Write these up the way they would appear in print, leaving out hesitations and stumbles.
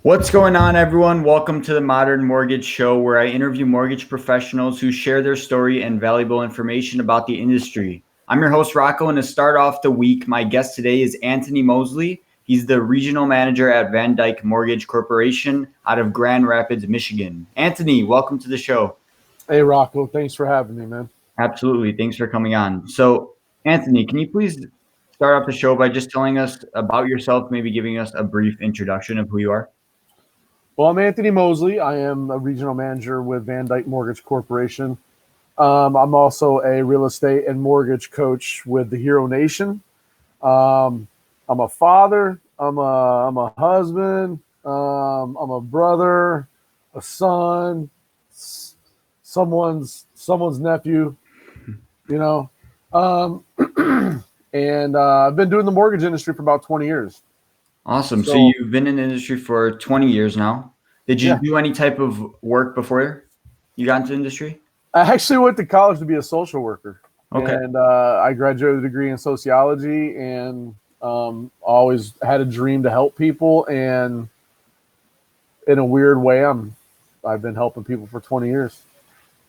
What's going on, everyone? Welcome to the Modern Mortgage Show, where I interview mortgage professionals who share their story and valuable information about the industry. I'm your host, Rocco, and to start off the week, my guest today is Anthony Mosley. He's the regional manager at VanDyk Mortgage Corporation out of Grand Rapids, Michigan. Anthony, welcome to the show. Hey, Rocco. Thanks for having me, man. Absolutely. Thanks for coming on. So, Anthony, can you please start off the show by just telling us about yourself, maybe giving us a brief introduction of who you are? Well, I'm Anthony Mosley. I am a regional manager with VanDyk Mortgage Corporation. I'm also a real estate and mortgage coach with the Hero Nation. I'm a father. I'm a husband. I'm a brother, a son, someone's nephew. You know, and I've been doing the mortgage industry for about 20 years. Awesome. So So you've been in the industry for 20 years now. Did you yeah, do any type of work before you got into the industry? I actually went to college to be a social worker, Okay. and I graduated with a degree in sociology, and always had a dream to help people. And in a weird way, I've been helping people for 20 years.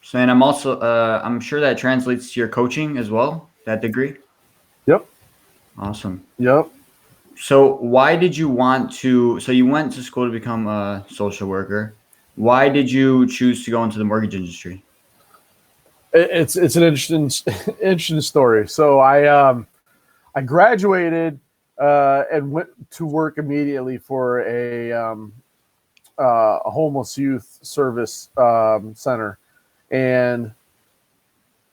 So, and I'm sure that translates to your coaching as well, that degree. Yep, Awesome. yep. So so you went to school to become a social worker. Why did you choose to go into the mortgage industry? It's an interesting interesting story. So I graduated and went to work immediately for a homeless youth service center, and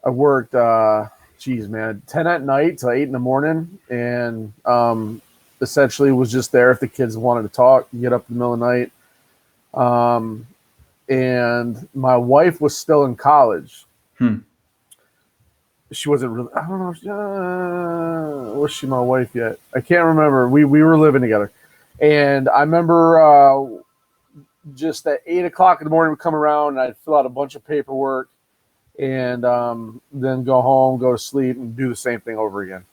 I worked, 10 at night till 8 in the morning, and essentially was just there if the kids wanted to talk, get up in the middle of the night. And my wife was still in college. Hmm. She wasn't really, I don't know, was she my wife yet? I can't remember. We were living together. And I remember just at 8 o'clock in the morning would come around and I'd fill out a bunch of paperwork and then go home, go to sleep, and do the same thing over again.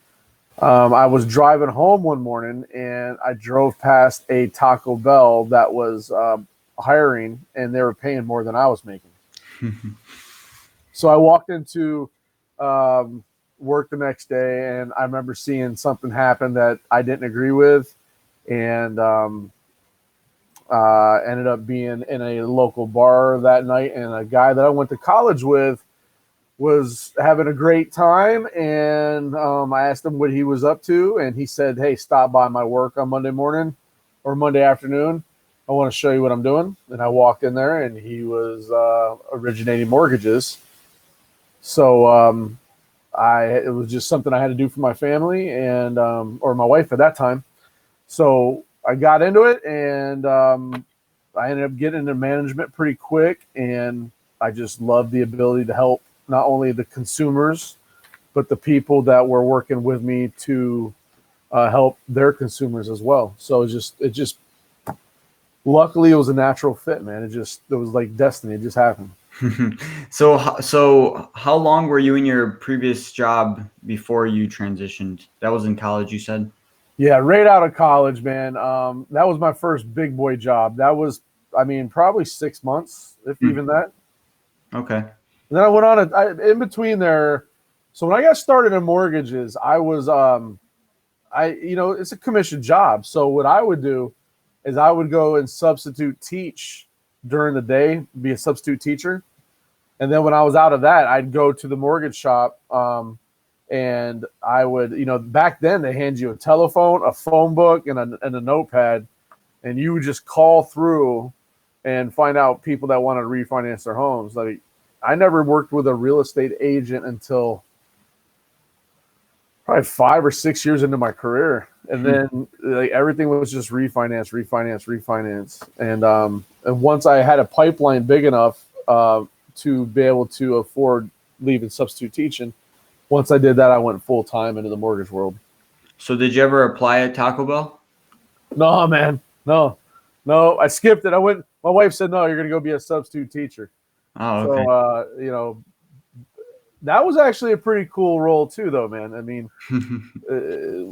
I was driving home one morning and I drove past a Taco Bell that was hiring, and they were paying more than I was making. So I walked into work the next day, and I remember seeing something happen that I didn't agree with, and ended up being in a local bar that night, and a guy that I went to college with was having a great time, and I asked him what he was up to, and he said, "Hey, stop by my work on Monday morning or Monday afternoon. I want to show you what I'm doing." And I walked in there, and he was originating mortgages. So it was just something I had to do for my family and or my wife at that time. So I got into it, and I ended up getting into management pretty quick, and I just loved the ability to help not only the consumers, but the people that were working with me to help their consumers as well. So it just luckily it was a natural fit, man. It was like destiny. It just happened. So how long were you in your previous job before you transitioned? That was in college, you said? Yeah, right out of college, man. That was my first big boy job. That was, probably 6 months, if even that. Okay. And then I went on in between there. So when I got started in mortgages, I was, it's a commission job. So what I would do is I would go and substitute teach during the day, be a substitute teacher. And then when I was out of that, I'd go to the mortgage shop. And I would, back then they hand you a telephone, a phone book, and a notepad, and you would just call through and find out people that wanted to refinance their homes. Like, I never worked with a real estate agent until probably 5 or 6 years into my career, and then like everything was just refinance. And once I had a pipeline big enough to be able to afford leaving substitute teaching. Once I did that, I went full time into the mortgage world. So did you ever apply at Taco Bell? No, man. No. I skipped it. My wife said, "No, you're going to go be a substitute teacher." Oh, okay. So, that was actually a pretty cool role too, though, man. I mean,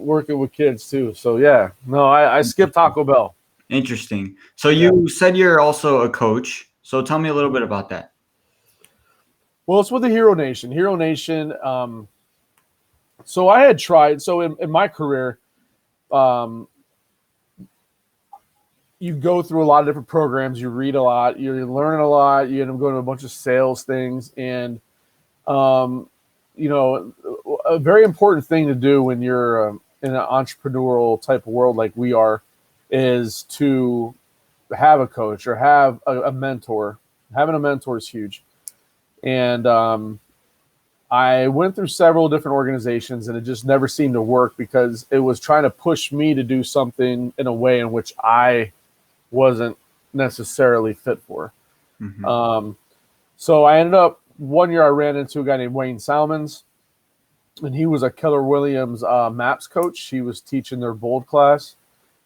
working with kids too. So yeah, no, I skipped Taco Bell. Interesting. So you said you're also a coach. So tell me a little bit about that. Well, it's with the Hero Nation. Hero Nation. So I had tried. So in my career, um, you go through a lot of different programs. You read a lot. You're learning a lot. You end up going to a bunch of sales things, and you know, a very important thing to do when you're in an entrepreneurial type of world like we are is to have a coach or have a mentor. Having a mentor is huge. And I went through several different organizations and it just never seemed to work because it was trying to push me to do something in a way in which I wasn't necessarily fit for. Mm-hmm. So I ended up, one year I ran into a guy named Wayne Salmons, and he was a Keller Williams MAPS coach. He was teaching their Bold class,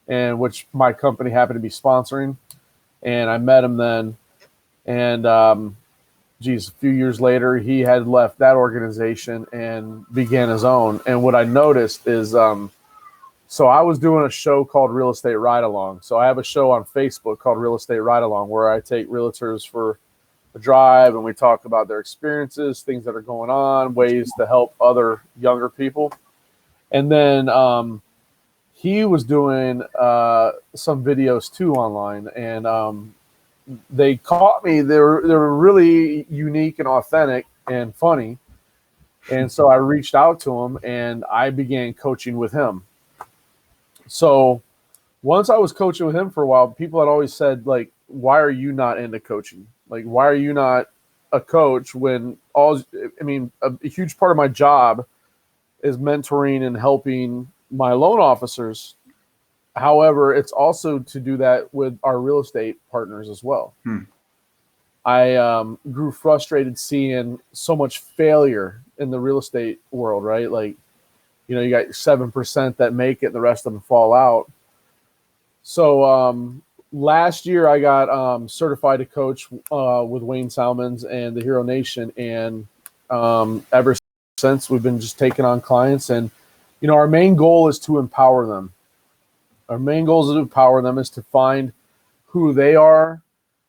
and which my company happened to be sponsoring. And I met him then, and a few years later, he had left that organization and began his own. And what I noticed is, so I was doing a show called Real Estate Ride Along. So I have a show on Facebook called Real Estate Ride Along where I take realtors for a drive and we talk about their experiences, things that are going on, ways to help other younger people. And then he was doing some videos too online, and they caught me. They were really unique and authentic and funny. And so I reached out to him and I began coaching with him. So once I was coaching with him for a while, people had always said, like, why are you not into coaching? Like, why are you not a coach when a huge part of my job is mentoring and helping my loan officers. However, it's also to do that with our real estate partners as well. I grew frustrated seeing so much failure in the real estate world, right? Like, you know, you got 7% that make it, the rest of them fall out. So last year I got certified to coach with Wayne Salmons and the Hero Nation. And ever since, we've been just taking on clients. And, you know, our main goal is to empower them. Our main goal is to empower them, is to find who they are,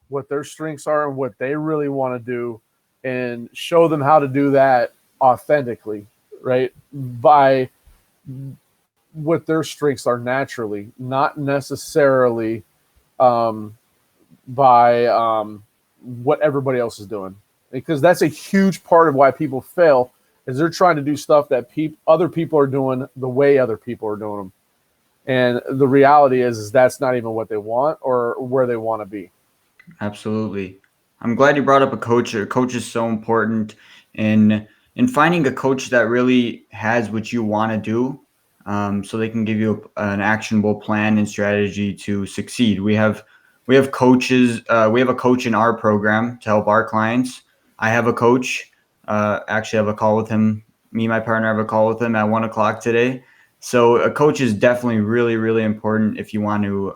what their strengths are, and what they really want to do, and show them how to do that authentically, right? By what their strengths are naturally, not necessarily by what everybody else is doing. Because that's a huge part of why people fail, is they're trying to do stuff that other people are doing the way other people are doing them. And the reality is that's not even what they want or where they want to be. Absolutely. I'm glad you brought up a coach. A coach is so important in finding a coach that really has what you want to do, so they can give you an actionable plan and strategy to succeed. We have coaches. We have a coach in our program to help our clients. I have a coach. Actually, I have a call with him. Me and my partner have a call with him at 1:00 today. So a coach is definitely really, really important if you want to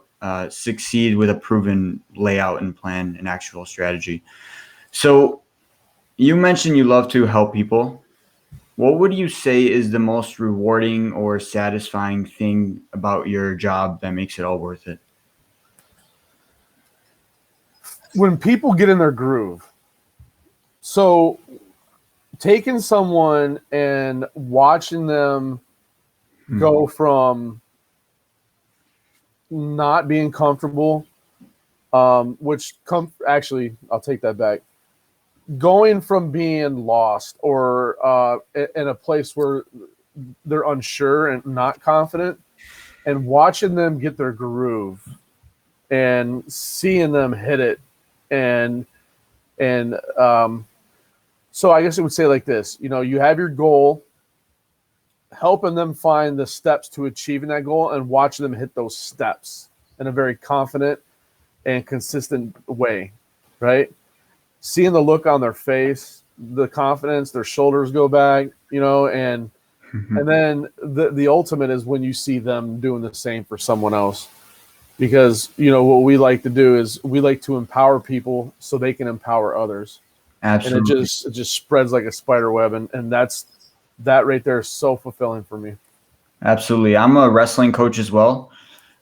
succeed with a proven layout and plan and actual strategy. So you mentioned you love to help people. What would you say is the most rewarding or satisfying thing about your job that makes it all worth it? When people get in their groove. So taking someone and watching them go from not being comfortable, actually, I'll take that back. Going from being lost or in a place where they're unsure and not confident, and watching them get their groove and seeing them hit it. And so I guess it would say like this, you know, you have your goal, helping them find the steps to achieving that goal and watching them hit those steps in a very confident and consistent way, right? Seeing the look on their face, the confidence, their shoulders go back, you know, and then the ultimate is when you see them doing the same for someone else. Because, you know, what we like to do is we like to empower people so they can empower others. Absolutely. And it just spreads like a spider web. And that right there is so fulfilling for me. Absolutely. I'm a wrestling coach as well.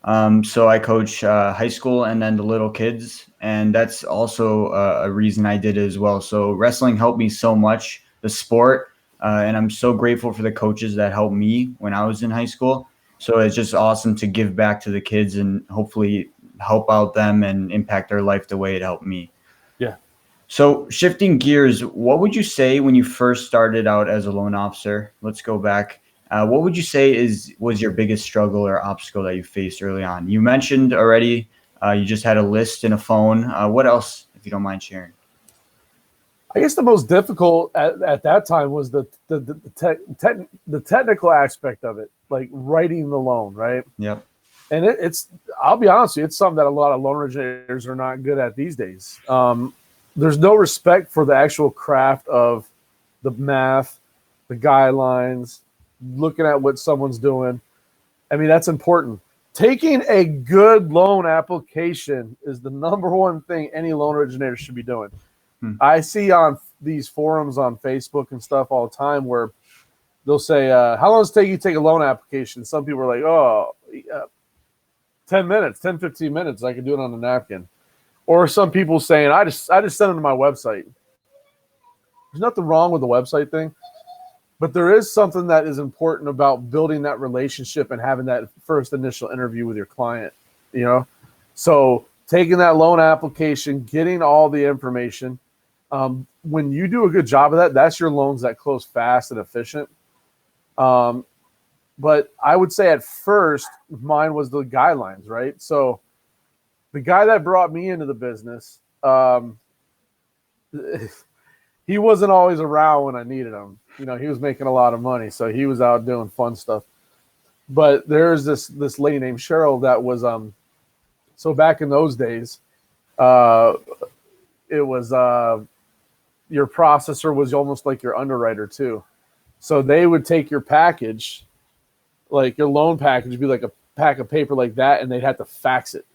So I coach high school and then the little kids, and that's also a reason I did it as well. So wrestling helped me so much, the sport, and I'm so grateful for the coaches that helped me when I was in high school. So it's just awesome to give back to the kids and hopefully help out them and impact their life the way it helped me. Yeah. So shifting gears, what would you say when you first started out as a loan officer? Let's go back. What would you say was your biggest struggle or obstacle that you faced early on? You mentioned already you just had a list and a phone. What else, if you don't mind sharing? I guess the most difficult at that time was the technical aspect of it, like writing the loan, right? Yep. And it's I'll be honest with you, it's something that a lot of loan originators are not good at these days. There's no respect for the actual craft of the math, the guidelines, looking at what someone's doing. I mean, that's important. Taking a good loan application is the number one thing any loan originator should be doing. I see on these forums on Facebook and stuff all the time where they'll say, how long does it take you to take a loan application? Some people are like, oh, 10 minutes, 10, 15 minutes. I can do it on a napkin. Or some people saying, I just send them to my website. There's nothing wrong with the website thing, but there is something that is important about building that relationship and having that first initial interview with your client, you know? So taking that loan application, getting all the information, when you do a good job of that, that's your loans that close fast and efficient. But I would say at first, mine was the guidelines, right? So the guy that brought me into the business, he wasn't always around when I needed him. You know, he was making a lot of money, so he was out doing fun stuff. But there's this lady named Cheryl that was so back in those days, it was your processor was almost like your underwriter too. So they would take your package, like your loan package, would be like a pack of paper like that, and they'd have to fax it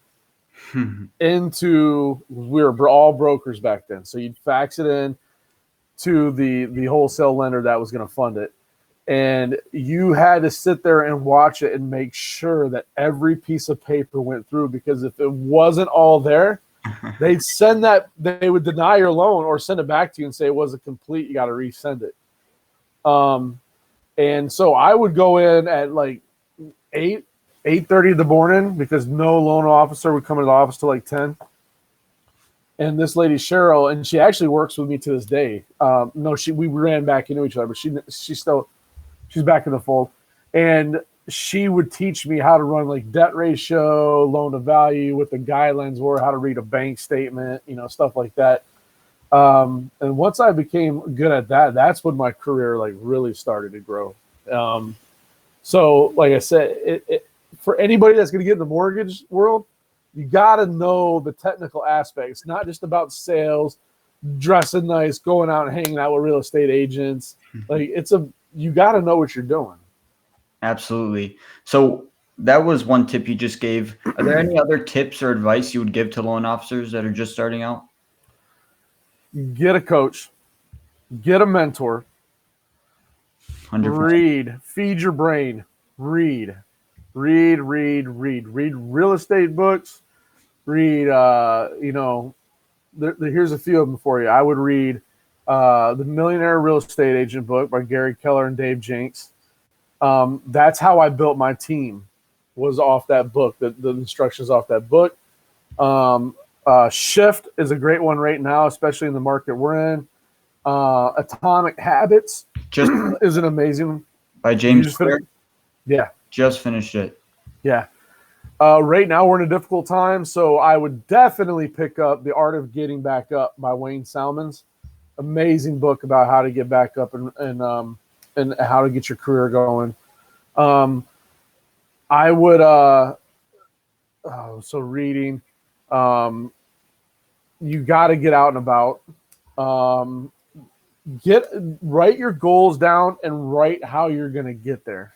into. We were all brokers back then, so you'd fax it in to the wholesale lender that was going to fund it, and you had to sit there and watch it and make sure that every piece of paper went through, because if it wasn't all there, they'd send that, they would deny your loan or send it back to you and say it wasn't complete, you got to resend it. And so I would go in at like 8:30 in the morning, because no loan officer would come into the office till like 10. And this lady Cheryl, and she actually works with me to this day. We ran back into each other, but she's back in the fold. And she would teach me how to run like debt ratio, loan to value, what the guidelines were, how to read a bank statement, you know, stuff like that. And once I became good at that, that's when my career like really started to grow. So like I said, for anybody that's going to get in the mortgage world, you got to know the technical aspects. Not just about sales, dressing nice, going out and hanging out with real estate agents. Like you got to know what you're doing. Absolutely. So that was one tip you just gave. Are there any other tips or advice you would give to loan officers that are just starting out? Get a coach, get a mentor, 100%. read, feed your brain, read real estate books, read, here's a few of them for you. I would read the Millionaire Real Estate Agent book by Gary Keller and Dave Jenks. That's how I built my team, was off that book, the instructions off that book. Shift is a great one right now, especially in the market we're in. Atomic Habits is an amazing one. By James Clear? Yeah. Just finished it. Yeah. Right now we're in a difficult time, so I would definitely pick up The Art of Getting Back Up by Wayne Salmons. Amazing book about how to get back up and how to get your career going. I would so reading. You got to get out and about. Write your goals down and write how you're going to get there.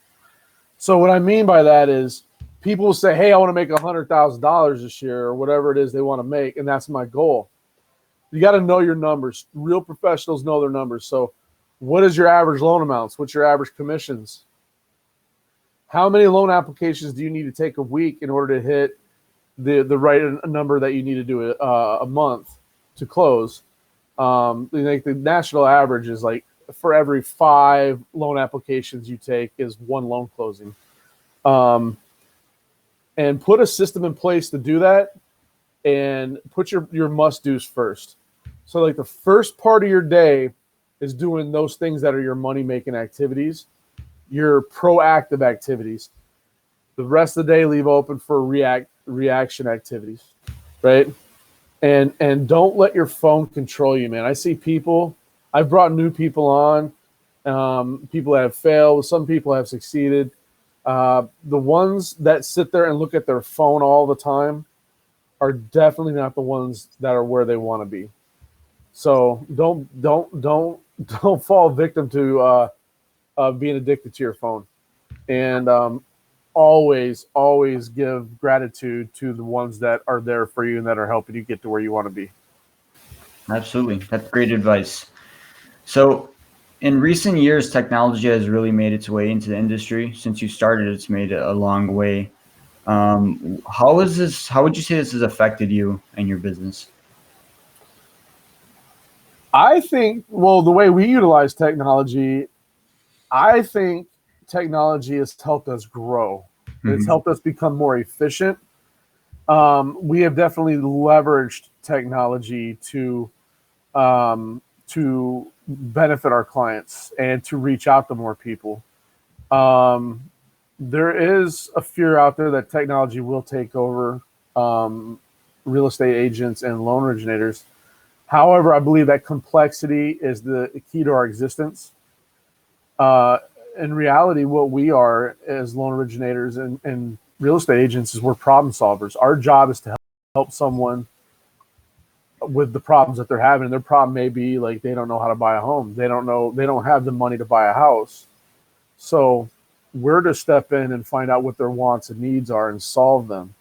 So what I mean by that is, people will say, hey, I want to make $100,000 this year, or whatever it is they want to make, and that's my goal. You got to know your numbers. Real professionals know their numbers. So what is your average loan amounts? What's your average commissions? how many loan applications do you need to take a week in order to hit the right number that you need to do a month to close? Like the national average is like for every 5 loan applications you take is 1 loan closing. And put a system in place to do that, and put your must-dos first. So like the first part of your day is doing those things that are your money-making activities, your proactive activities. The rest of the day leave open for reaction activities, right? And don't let your phone control you, man. I see people, I've brought new people on, people that have failed, some people have succeeded. The ones that sit there and look at their phone all the time are definitely not the ones that are where they want to be. So don't fall victim to being addicted to your phone. And always give gratitude to the ones that are there for you and that are helping you get to where you want to be. Absolutely. That's great advice. So, in recent years, technology has really made its way into the industry. Since you started, it's made it a long way. How is this? How would you say this has affected you and your business? I think, well, the way we utilize technology, I think technology has helped us grow. It's Hmm. helped us become more efficient. We have definitely leveraged technology to benefit our clients and to reach out to more people. Um, there is a fear out there that technology will take over um, real estate agents and loan originators. However, I believe that complexity is the key to our existence. Uh, in reality, what we are as loan originators and real estate agents is we're problem solvers. Our job is to help someone with the problems that they're having. And their problem may be like they don't know how to buy a home. They don't have the money to buy a house. So we're to step in and find out what their wants and needs are and solve them.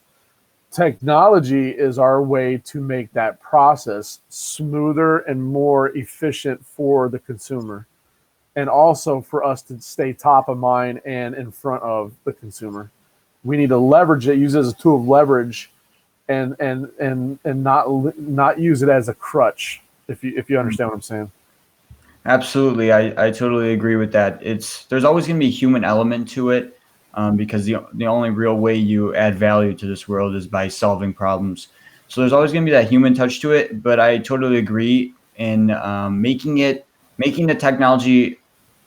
Technology is our way to make that process smoother and more efficient for the consumer, and also for us to stay top of mind and in front of the consumer. We need to leverage it, use it as a tool of leverage, and not use it as a crutch. If you understand what I'm saying. Absolutely, I totally agree with that. There's always going to be a human element to it, because the only real way you add value to this world is by solving problems. So there's always going to be that human touch to it. But I totally agree in making the technology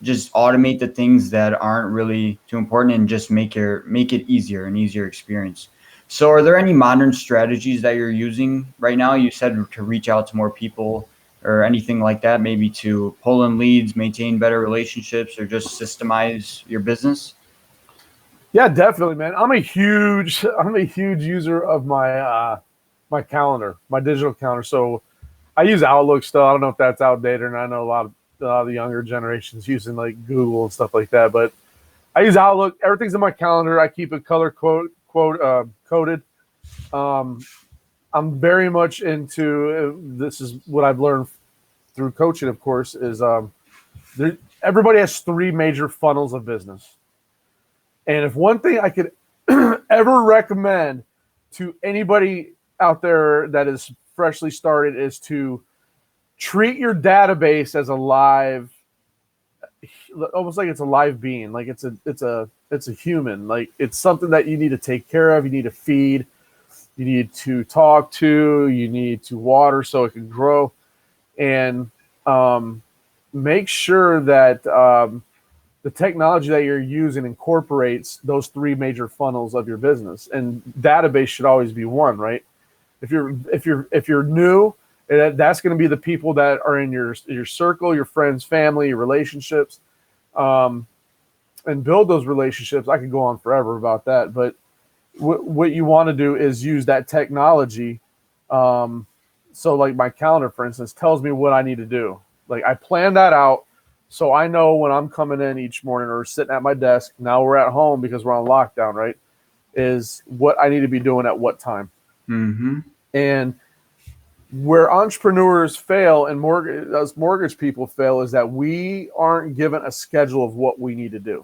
just automate the things that aren't really too important and just make it easier, an easier experience. So are there any modern strategies that you're using right now? You said to reach out to more people or anything like that, maybe to pull in leads, maintain better relationships, or just systemize your business? Yeah, definitely, man. I'm a huge user of my calendar, my digital calendar. So I use Outlook still. I don't know if that's outdated, and I know a lot of the younger generations using like Google and stuff like that. But I use Outlook. Everything's in my calendar. I keep it color coded. Um, I'm very much into this is what I've learned through coaching, of course, is everybody has 3 major funnels of business. And if one thing I could ever recommend to anybody out there that is freshly started is to treat your database as a live, almost like it's a live being, like it's a human, like it's something that you need to take care of, you need to feed, you need to talk to, you need to water so it can grow, and make sure that the technology that you're using incorporates those 3 major funnels of your business. And database should always be one, right? If you're new, that's going to be the people that are in your circle, your friends, family, your relationships, and build those relationships. I could go on forever about that, but what you want to do is use that technology. So like my calendar, for instance, tells me what I need to do. Like I plan that out. So I know when I'm coming in each morning or sitting at my desk, now we're at home because we're on lockdown, right? Is what I need to be doing at what time. Mm-hmm. And where entrepreneurs fail and mortgage people fail is that we aren't given a schedule of what we need to do.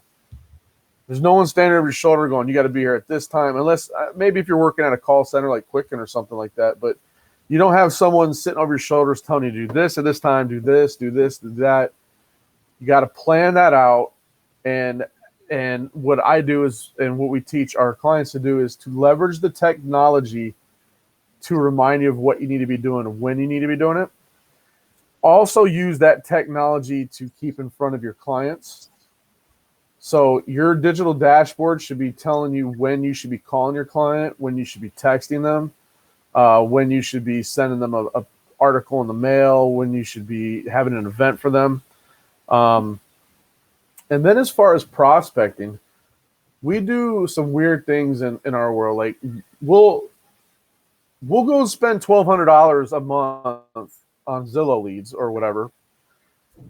There's no one standing over your shoulder going, you got to be here at this time, unless maybe if you're working at a call center like Quicken or something like that. But you don't have someone sitting over your shoulders telling you to do this at this time, do this, do that. You got to plan that out. And what I do is, and what we teach our clients to do, is to leverage the technology to remind you of what you need to be doing and when you need to be doing it. Also use that technology to keep in front of your clients. So your digital dashboard should be telling you when you should be calling your client, when you should be texting them, when you should be sending them a article in the mail, when you should be having an event for them. And then as far as prospecting, we do some weird things in our world. Like we'll go spend $1,200 a month on Zillow leads or whatever.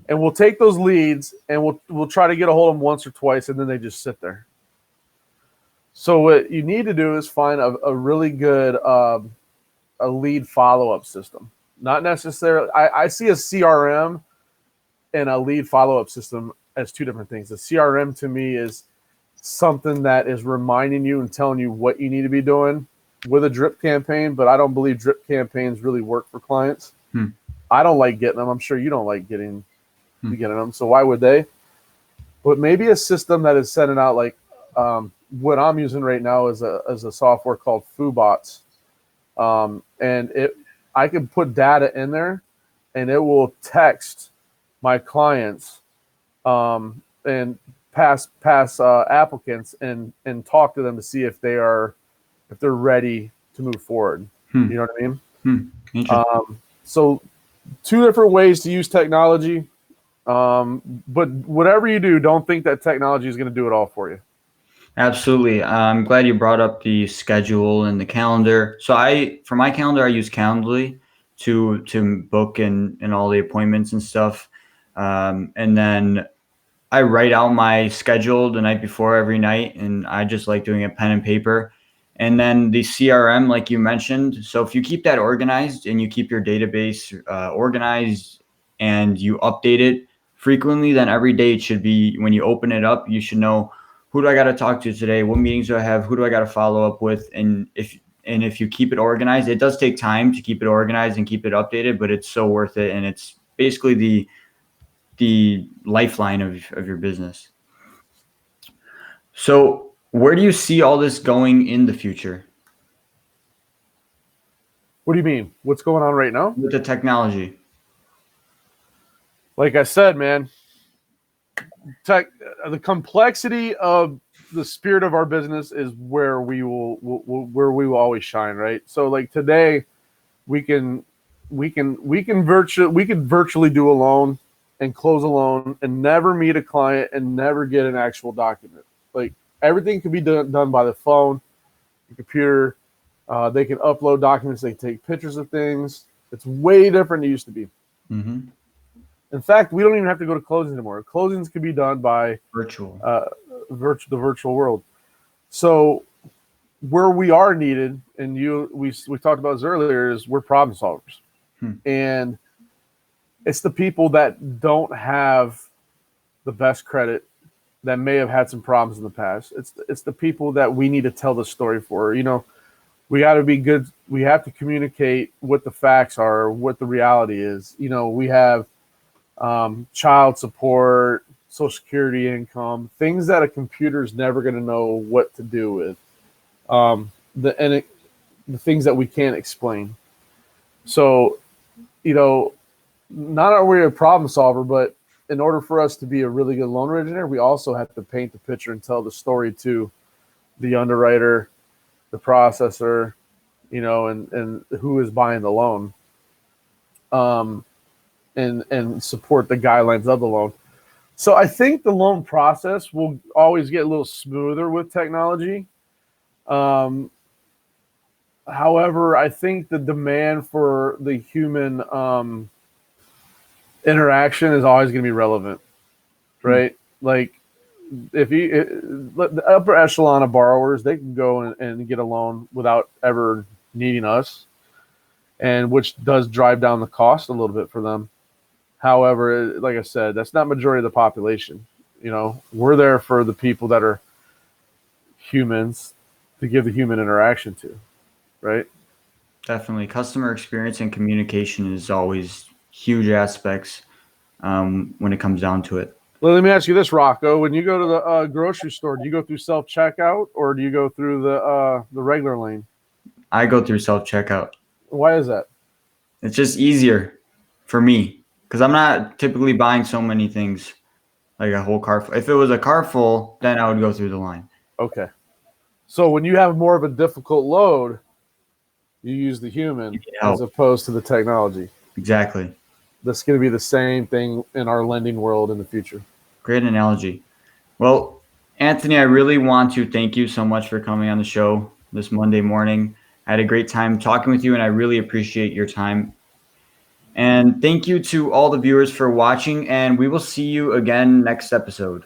And we'll take those leads and we'll try to get a hold of them once or twice, and then they just sit there. So what you need to do is find a really good a lead follow-up system. Not necessarily, I see a CRM and a lead follow-up system as two different things. The CRM to me is something that is reminding you and telling you what you need to be doing with a drip campaign, but I don't believe drip campaigns really work for clients. I don't like getting them. I'm sure you don't like getting them. So why would they? But maybe a system that is sending out, like what I'm using right now is a software called FooBots. And I can put data in there and it will text my clients and pass applicants and talk to them to see if they're ready to move forward. You know what I mean? So two different ways to use technology. But whatever you do, don't think that technology is going to do it all for you. Absolutely. I'm glad you brought up the schedule and the calendar. So for my calendar, I use Calendly to book and all the appointments and stuff. And then I write out my schedule the night before every night, and I just like doing it pen and paper. And then the CRM, like you mentioned. So if you keep that organized and you keep your database organized and you update it frequently, then every day it should be, when you open it up, you should know, who do I got to talk to today? What meetings do I have? Who do I got to follow up with? And if you keep it organized, it does take time to keep it organized and keep it updated, but it's so worth it. And it's basically the lifeline of your business. So where do you see all this going in the future? What do you mean? What's going on right now? With the technology. Like I said, man, the complexity of the spirit of our business is where we will always shine, right? So like today, we can virtually do a loan and close a loan and never meet a client and never get an actual document. Like everything can be done by the phone, the computer. They can upload documents. They can take pictures of things. It's way different than it used to be. Mm-hmm. In fact, we don't even have to go to closings anymore. Closings can be done by the virtual world. So where we are needed, and we talked about this earlier, is we're problem solvers. And it's the people that don't have the best credit, that may have had some problems in the past. It's the people that we need to tell the story for. You know, we got to be good. We have to communicate what the facts are, what the reality is. You know, we have child support, Social Security income, things that a computer is never going to know what to do with. The things that we can't explain. So, you know, not are we a problem solver, but in order for us to be a really good loan originator, we also have to paint the picture and tell the story to the underwriter, the processor, you know, and who is buying the loan. And support the guidelines of the loan. So I think the loan process will always get a little smoother with technology. However, I think the demand for the human interaction is always going to be relevant, right? Like if the upper echelon of borrowers, they can go and get a loan without ever needing us, and which does drive down the cost a little bit for them. However, like I said, that's not majority of the population. You know, we're there for the people that are humans to give the human interaction to, right? Definitely. Customer experience and communication is always huge aspects when it comes down to it. Well, let me ask you this, Rocco. When you go to the grocery store, do you go through self-checkout or do you go through the regular lane? I go through self-checkout. Why is that? It's just easier for me because I'm not typically buying so many things like a whole car. If it was a car full, then I would go through the line. Okay. So when you have more of a difficult load, you use the human as opposed to the technology. Exactly. That's going to be the same thing in our lending world in the future. Great analogy. Well, Anthony, I really want to thank you so much for coming on the show this Monday morning. I had a great time talking with you, and I really appreciate your time. And thank you to all the viewers for watching, and we will see you again next episode.